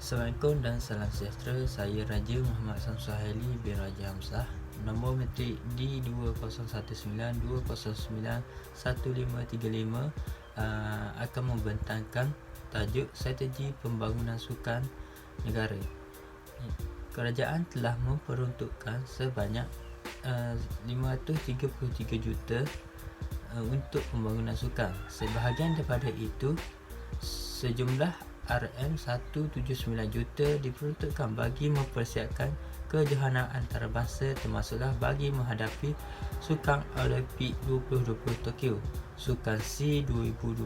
Assalamualaikum dan salam sejahtera. Saya Raja Muhammad Samsuhaili bin Raja Hamzah. Nombor metrik D2019-209-1535 akan membentangkan tajuk Strategi Pembangunan Sukan Negara. Kerajaan telah memperuntukkan sebanyak 533 juta untuk pembangunan sukan. Sebahagian daripada itu, sejumlah RM179 juta diperuntukkan bagi mempersiapkan kejohanan antarabangsa, termasuklah bagi menghadapi Sukan Olimpik 2020 Tokyo, Sukan SEA 2021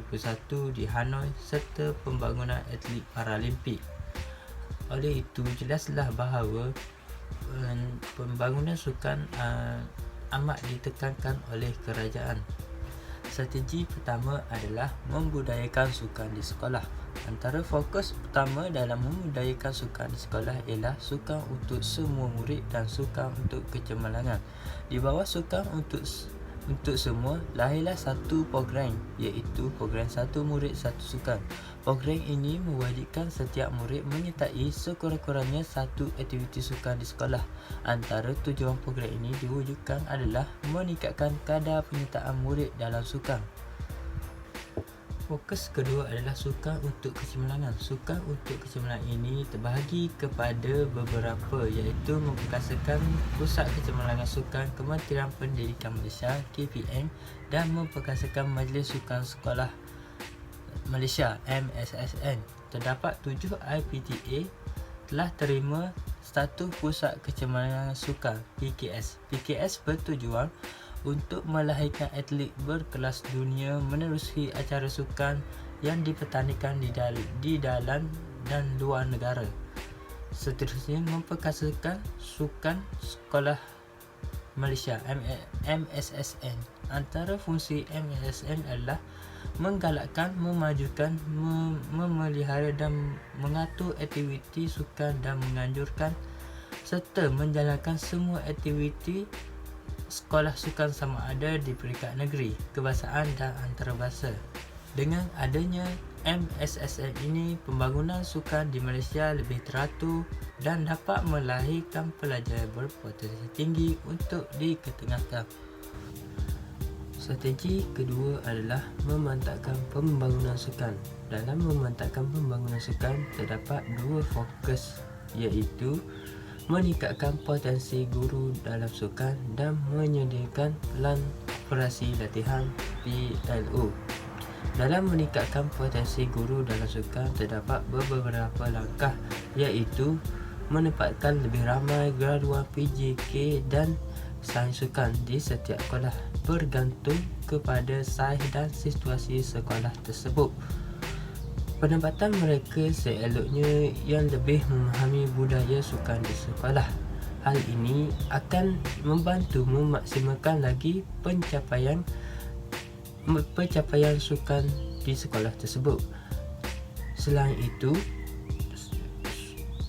di Hanoi serta pembangunan atlet Paralimpik. Oleh itu, jelaslah bahawa pembangunan sukan amat ditekankan oleh kerajaan. Strategi pertama adalah membudayakan sukan di sekolah. Antara fokus pertama dalam membudayakan sukan di sekolah ialah sukan untuk semua murid dan sukan untuk kecemerlangan. Di bawah sukan untuk semua, lahirlah satu program, iaitu program Satu Murid Satu Sukan. Program ini mewajibkan setiap murid menyertai sekurang-kurangnya satu aktiviti sukan di sekolah. Antara tujuan program ini diwujudkan adalah meningkatkan kadar penyertaan murid dalam sukan. Fokus kedua adalah sukan untuk kecemerlangan. Sukan untuk kecemerlangan ini terbahagi kepada beberapa, iaitu memperkasakan Pusat Kecemerlangan Sukan Kementerian Pendidikan Malaysia KPM dan memperkasakan Majlis Sukan Sekolah Malaysia MSSN. Terdapat 7 IPTA telah terima status Pusat Kecemerlangan Sukan PKS. PKS bertujuan untuk melahirkan atlet berkelas dunia menerusi acara sukan yang dipertandingkan di dalam dan luar negara. Seterusnya, memperkasakan Sukan Sekolah Malaysia MSSN. Antara fungsi MSSN adalah menggalakkan, memajukan, memelihara dan mengatur aktiviti sukan dan menganjurkan serta menjalankan semua aktiviti sekolah sukan sama ada di peringkat negeri, kebangsaan dan antarabangsa. Dengan adanya MSSN ini, pembangunan sukan di Malaysia lebih teratur dan dapat melahirkan pelajar berpotensi tinggi untuk diketengahkan. Strategi kedua adalah memantapkan pembangunan sukan. Dalam memantapkan pembangunan sukan, terdapat dua fokus, iaitu meningkatkan potensi guru dalam sukan dan menyediakan pelan operasi latihan PLO. Dalam meningkatkan potensi guru dalam sukan, terdapat beberapa langkah, iaitu menempatkan lebih ramai graduan PJK dan sains sukan di setiap sekolah, bergantung kepada saiz dan situasi sekolah tersebut. Penempatan mereka seeloknya yang lebih memahami budaya sukan di sekolah. Hal ini akan membantu memaksimalkan lagi pencapaian sukan di sekolah tersebut. Selain itu,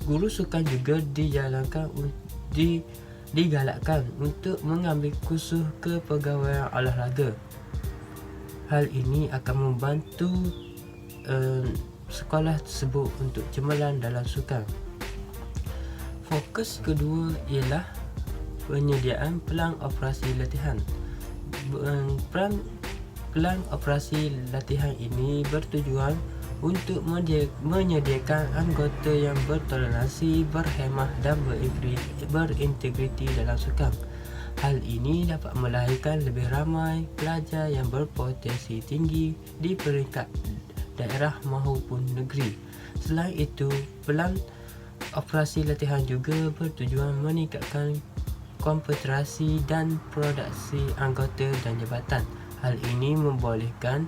guru sukan juga digalakkan untuk mengambil kursus kepegawaian olahraga. Hal ini akan membantu sekolah tersebut untuk cemerlang dalam sukan. Fokus kedua ialah penyediaan pelan operasi latihan. Pelan operasi latihan ini bertujuan untuk menyediakan anggota yang bertoleransi, berhemah dan berintegriti dalam sukan. Hal ini dapat melahirkan lebih ramai pelajar yang berpotensi tinggi di peringkat daerah maupun negeri. Selain itu, pelan operasi latihan juga bertujuan meningkatkan kompetensi dan produksi anggota dan jabatan. Hal ini membolehkan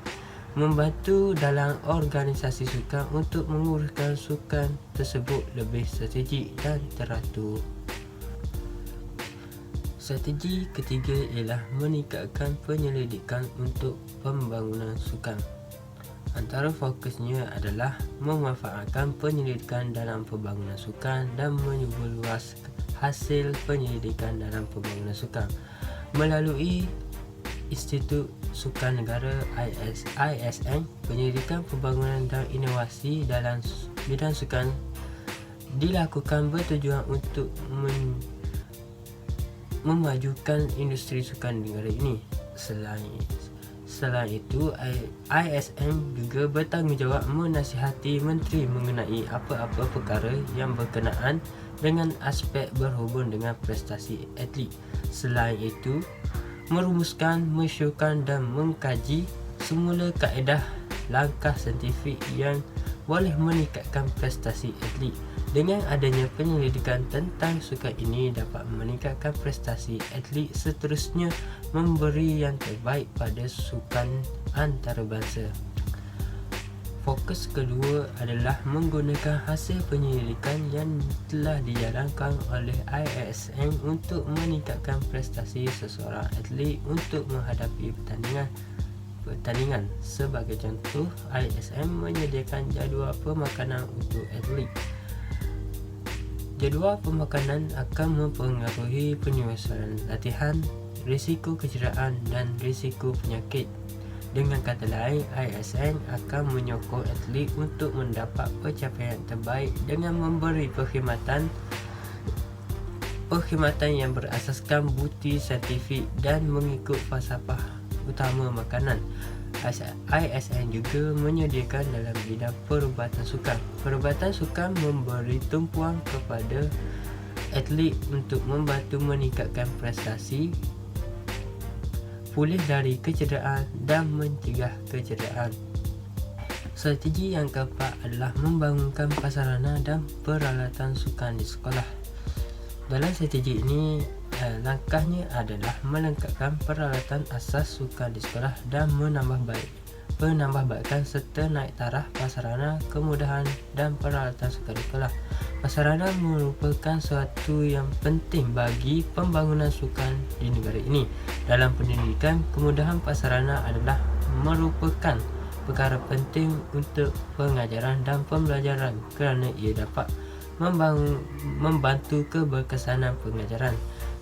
membantu dalam organisasi sukan untuk menguruskan sukan tersebut lebih strategik dan teratur. Strategi ketiga ialah meningkatkan penyelidikan untuk pembangunan sukan. Antara fokusnya adalah memanfaatkan penyelidikan dalam pembangunan sukan dan menyebarluas hasil penyelidikan dalam pembangunan sukan melalui Institut Sukan Negara ISN, Penyelidikan Pembangunan dan Inovasi dalam bidang sukan dilakukan bertujuan untuk memajukan industri sukan negara ini. Selain itu, ISM juga bertanggungjawab menasihati menteri mengenai apa-apa perkara yang berkenaan dengan aspek berhubung dengan prestasi atlet. Selain itu, merumuskan, mensyukurkan dan mengkaji semula kaedah langkah saintifik yang boleh meningkatkan prestasi atlet. Dengan adanya penyelidikan tentang sukan ini dapat meningkatkan prestasi atlet, seterusnya memberi yang terbaik pada sukan antarabangsa. Fokus kedua adalah menggunakan hasil penyelidikan yang telah dijalankan oleh ISM untuk meningkatkan prestasi seseorang atlet untuk menghadapi pertandingan. Sebagai contoh, ISM menyediakan jadual pemakanan untuk atlet. Jadual pemakanan akan mempengaruhi penyelesaian latihan, risiko kecederaan dan risiko penyakit. Dengan kata lain, ISM akan menyokong atlet untuk mendapat pencapaian terbaik dengan memberi perkhidmatan yang berasaskan bukti saintifik dan mengikut falsafah utama makanan. ISM juga menyediakan dalam bidang perubatan sukan. Perubatan sukan memberi tumpuan kepada atlet untuk membantu meningkatkan prestasi, pulih dari kecederaan dan mencegah kecederaan. Strategi yang keempat adalah membangunkan prasarana dan peralatan sukan di sekolah. Dalam strategi ini, langkahnya adalah melengkapkan peralatan asas sukan di sekolah dan menambahbaikkan serta naik taraf prasarana, kemudahan dan peralatan sukan di sekolah. Prasarana merupakan suatu yang penting bagi pembangunan sukan di negara ini. Dalam pendidikan, kemudahan prasarana adalah merupakan perkara penting untuk pengajaran dan pembelajaran kerana ia dapat membantu keberkesanan pengajaran.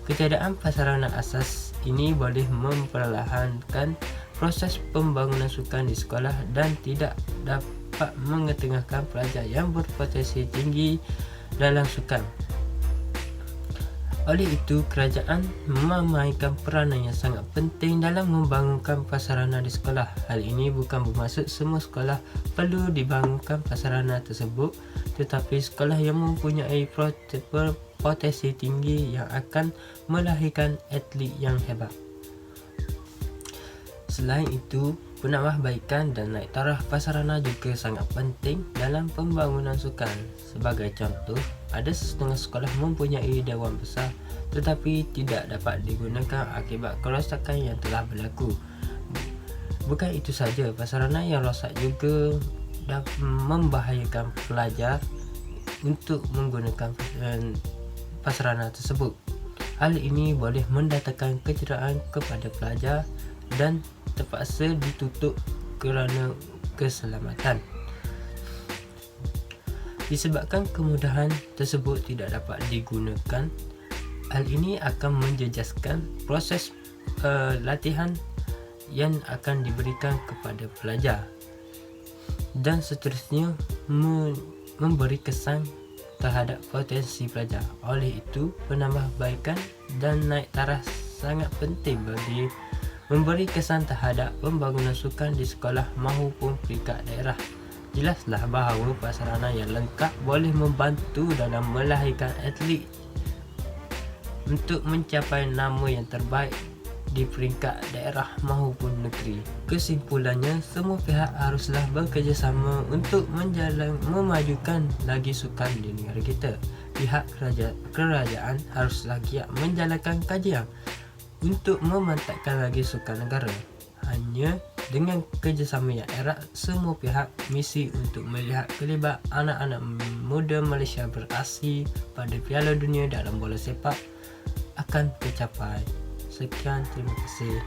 Ketiadaan prasarana asas ini boleh memperlahankan proses pembangunan sukan di sekolah dan tidak dapat mengetengahkan pelajar yang berpotensi tinggi dalam sukan. Oleh itu, kerajaan memainkan peranan yang sangat penting dalam membangunkan prasarana di sekolah. Hal ini bukan bermaksud semua sekolah perlu dibangunkan prasarana tersebut, tetapi sekolah yang mempunyai potensi tinggi yang akan melahirkan atlet yang hebat. Selain itu, penambahbaikan dan naik taraf prasarana juga sangat penting dalam pembangunan sukan. Sebagai contoh, ada setengah sekolah mempunyai dewan besar tetapi tidak dapat digunakan akibat kerosakan yang telah berlaku. Bukan itu saja, prasarana yang rosak juga membahayakan pelajar untuk menggunakan prasarana tersebut. Hal ini boleh mendatangkan kecederaan kepada pelajar dan terpaksa ditutup kerana keselamatan. Disebabkan kemudahan tersebut tidak dapat digunakan, hal ini akan menjejaskan proses latihan yang akan diberikan kepada pelajar dan seterusnya memberi kesan terhadap potensi pelajar. Oleh itu, penambahbaikan dan naik taraf sangat penting bagi memberi kesan terhadap pembangunan sukan di sekolah maupun peringkat daerah. Jelaslah bahawa prasarana yang lengkap boleh membantu dalam melahirkan atlet untuk mencapai nama yang terbaik di peringkat daerah maupun negeri. Kesimpulannya, semua pihak haruslah bekerjasama untuk memajukan lagi sukan di negara kita. Pihak kerajaan haruslah giat menjalankan kajian untuk memantapkan lagi sukan negara. Hanya dengan kerjasama yang erat semua pihak, misi untuk melihat kelibat anak-anak muda Malaysia beraksi pada Piala Dunia dalam bola sepak akan tercapai. Sekian, terima kasih.